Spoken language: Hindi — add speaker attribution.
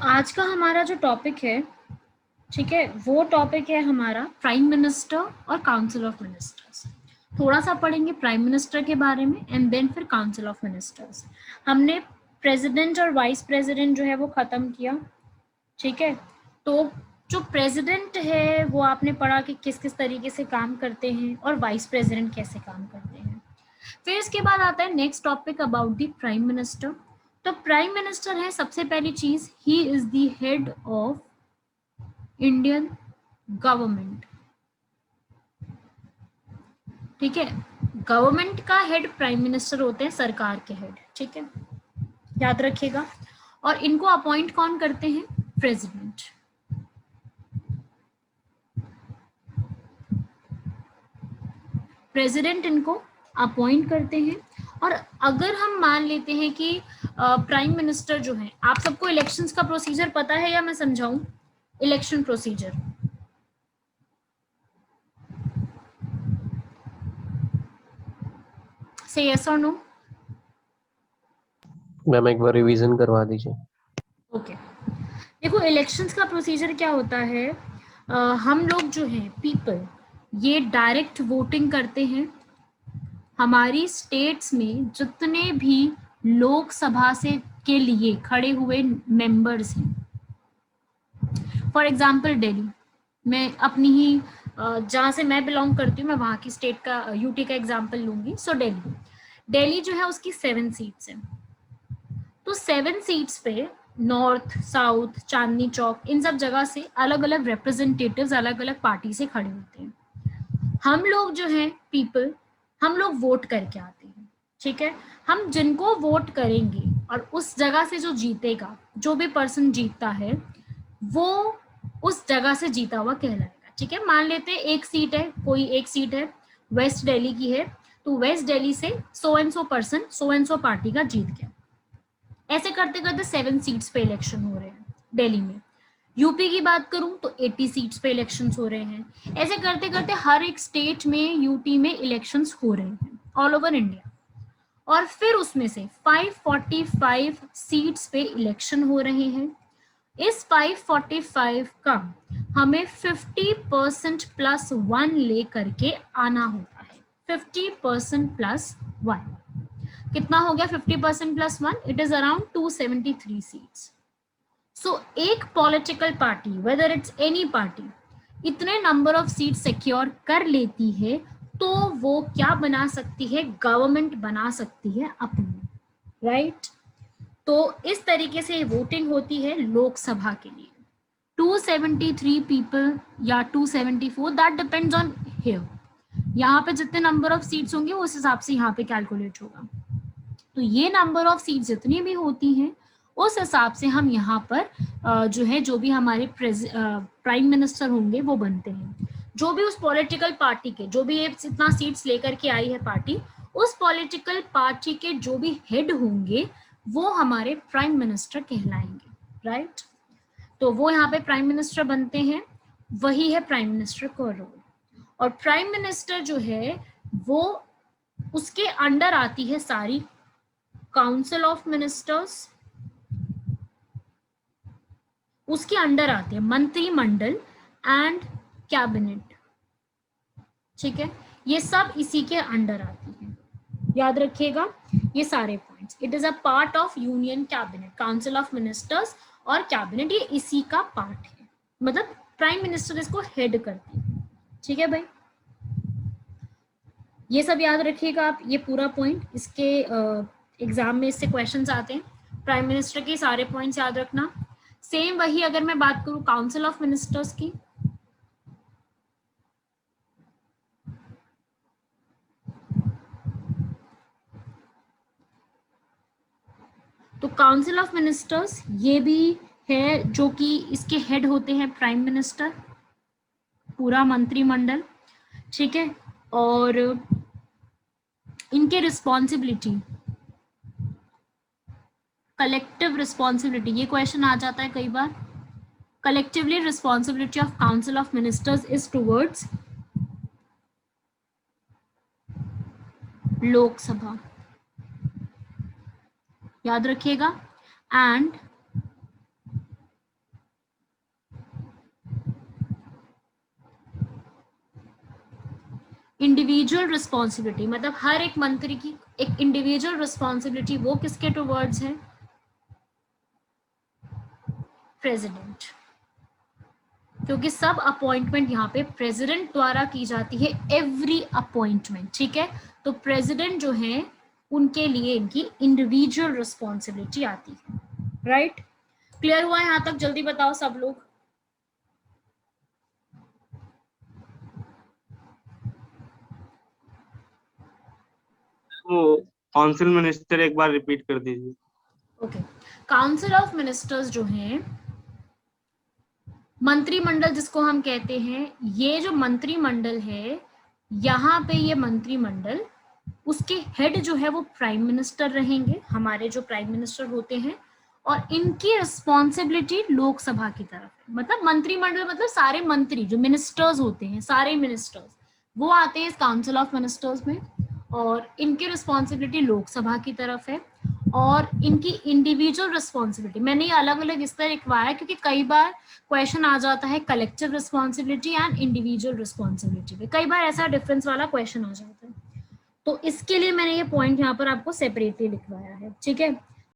Speaker 1: आज का हमारा जो टॉपिक है, ठीक है, वो टॉपिक है हमारा प्राइम मिनिस्टर और काउंसिल ऑफ मिनिस्टर्स। थोड़ा सा पढ़ेंगे प्राइम मिनिस्टर के बारे में एंड देन फिर काउंसिल ऑफ मिनिस्टर्स। हमने प्रेसिडेंट और वाइस प्रेसिडेंट जो है वो खत्म किया, ठीक है। तो जो प्रेसिडेंट है वो आपने पढ़ा कि किस किस तरीके से काम करते हैं और वाइस प्रेसिडेंट कैसे काम करते हैं। फिर इसके बाद आता है next topic about the prime minister. तो प्राइम मिनिस्टर है सबसे पहली चीज, he is the head of Indian government, ठीक है। गवर्नमेंट का हेड प्राइम मिनिस्टर होते हैं, सरकार के हेड, ठीक है, याद रखिएगा। और इनको अपॉइंट कौन करते हैं? प्रेसिडेंट। प्रेसिडेंट इनको अपॉइंट करते हैं। और अगर हम मान लेते हैं कि प्राइम मिनिस्टर जो है, आप सबको इलेक्शंस का प्रोसीजर पता है या मैं समझाऊं? इलेक्शन प्रोसीजर से यस और नो?
Speaker 2: मैम एक बार रिवीजन करवा दीजिए।
Speaker 1: ओके, देखो इलेक्शंस का प्रोसीजर क्या होता है। हम लोग जो हैं पीपल, ये डायरेक्ट वोटिंग करते हैं। हमारी स्टेट्स में जितने भी लोकसभा से के लिए खड़े हुए मेंबर्स हैं, फॉर एग्जांपल दिल्ली, मैं अपनी ही जहाँ से मैं बिलोंग करती हूँ, मैं वहाँ की स्टेट का यूटी का एग्जांपल लूंगी। सो दिल्ली, दिल्ली जो है उसकी 7 सीट्स हैं। तो 7 सीट्स पे नॉर्थ, साउथ, चांदनी चौक, इन सब जगह से अलग अलग रिप्रेजेंटेटिव्स अलग अलग पार्टी से खड़े होते हैं। हम लोग जो हैं पीपल, हम लोग वोट करके आते हैं, ठीक है। हम जिनको वोट करेंगे और उस जगह से जो जीतेगा, जो भी पर्सन जीतता है, वो उस जगह से जीता हुआ कहलाएगा, ठीक है। मान लेते हैं एक सीट है, कोई एक सीट है वेस्ट दिल्ली की है, तो वेस्ट दिल्ली से so and so person, so and so party का जीत गया। ऐसे करते करते 7 सीट्स पे इलेक्शन हो रहे हैं दिल्ली में। यूपी की बात करूं तो 80 सीट्स पे इलेक्शंस हो रहे हैं। ऐसे करते करते हर एक स्टेट में, यूटी में इलेक्शंस हो रहे हैं ऑल ओवर इंडिया। और फिर उसमें से 545 सीट्स पे इलेक्शन हो रहे हैं। इस 545 का हमें 50% प्लस 1 लेकर के आना होता है। 50% प्लस 1 कितना हो गया? 50% plus 1, it is around 273 seats. So एक political party, whether it's any party, इतने नंबर ऑफ सीट सिक्योर कर लेती है तो वो क्या बना सकती है? गवर्नमेंट बना सकती है अपनी, राइट। तो इस तरीके से वोटिंग होती है लोकसभा के लिए। 273 पीपल या 274, दैट डिपेंड्स ऑन हियर। यहाँ पे जितने नंबर ऑफ सीट्स होंगे उस हिसाब से यहाँ पे कैलकुलेट होगा। तो ये नंबर ऑफ सीट जितनी भी होती हैं उस हिसाब से हम यहाँ पर जो है, जो भी हमारे प्राइम मिनिस्टर होंगे वो बनते हैं। जो भी उस पॉलिटिकल पार्टी के, जो भी इतना सीट्स लेकर के आई है पार्टी, उस पॉलिटिकल पार्टी के जो भी हेड होंगे वो हमारे प्राइम मिनिस्टर कहलाएंगे, राइट। तो वो यहाँ पे प्राइम मिनिस्टर बनते हैं, वही है प्राइम मिनिस्टर का रोल। और प्राइम मिनिस्टर जो है वो, उसके अंडर आती है सारी काउंसिल ऑफ मिनिस्टर्स, उसके अंडर आते हैं मंत्रिमंडल एंड कैबिनेट, ठीक है। ये सब इसी के अंडर आती है, याद रखिएगा ये सारे points. It is a part of union cabinet, council of ministers और कैबिनेट, ये इसी का पार्ट है। मतलब प्राइम मिनिस्टर इसको हेड करते हैं, ठीक है भाई। ये सब याद रखिएगा आप, ये पूरा पॉइंट, इसके एग्जाम में इससे क्वेश्चंस आते हैं। प्राइम मिनिस्टर के सारे पॉइंट्स याद रखना। सेम वही अगर मैं बात करूं काउंसिल ऑफ मिनिस्टर्स की, तो काउंसिल ऑफ मिनिस्टर्स ये भी है, जो कि इसके हेड होते हैं प्राइम मिनिस्टर, पूरा मंत्रिमंडल, ठीक है। और इनके रिस्पॉन्सिबिलिटी, कलेक्टिव रिस्पॉन्सिबिलिटी, ये क्वेश्चन आ जाता है कई बार। collectively responsibility of council of ministers is towards लोक सभा, याद रखिएगा। एंड इंडिविजुअल रिस्पॉन्सिबिलिटी मतलब हर एक मंत्री की एक इंडिविजुअल रिस्पॉन्सिबिलिटी, वो किसके टुवर्ड्स है? प्रेसिडेंट, क्योंकि सब अपॉइंटमेंट यहाँ पे प्रेसिडेंट द्वारा की जाती है, एवरी अपॉइंटमेंट, ठीक है। तो प्रेसिडेंट जो है उनके लिए इनकी इंडिविजुअल रिस्पॉन्सिबिलिटी आती है, राइट? क्लियर हुआ यहाँ तक? जल्दी बताओ सब लोग।
Speaker 3: वो काउंसिल मिनिस्टर एक बार रिपीट कर दीजिए।
Speaker 1: ओके, काउंसिल ऑफ मिनिस्टर्स जो हैं, मंत्रिमंडल जिसको हम कहते हैं, ये जो मंत्रिमंडल है, यहाँ पे ये मंत्रिमंडल, उसके हेड जो है वो प्राइम मिनिस्टर रहेंगे, हमारे जो प्राइम मिनिस्टर होते हैं, और इनकी रिस्पॉन्सिबिलिटी लोकसभा की तरफ है। मतलब मंत्रिमंडल मतलब सारे मंत्री जो मिनिस्टर्स होते हैं, सारे मिनिस्टर्स वो आते हैं इस काउंसिल ऑफ मिनिस्टर्स में, और इनकी रिस्पॉन्सिबिलिटी लोकसभा की तरफ है। और इनकी इंडिविजुअल रिस्पॉन्सिबिलिटी मैंने ये अलग अलग इस तरह लिखवाया क्योंकि कई बार क्वेश्चन आ जाता है collective responsibility and individual responsibility पे, कई बार ऐसा डिफरेंस वाला क्वेश्चन आ जाता है, तो इसके लिए मैंने ये पॉइंट यहाँ पर आपको सेपरेटली लिखवाया है, ठीक है।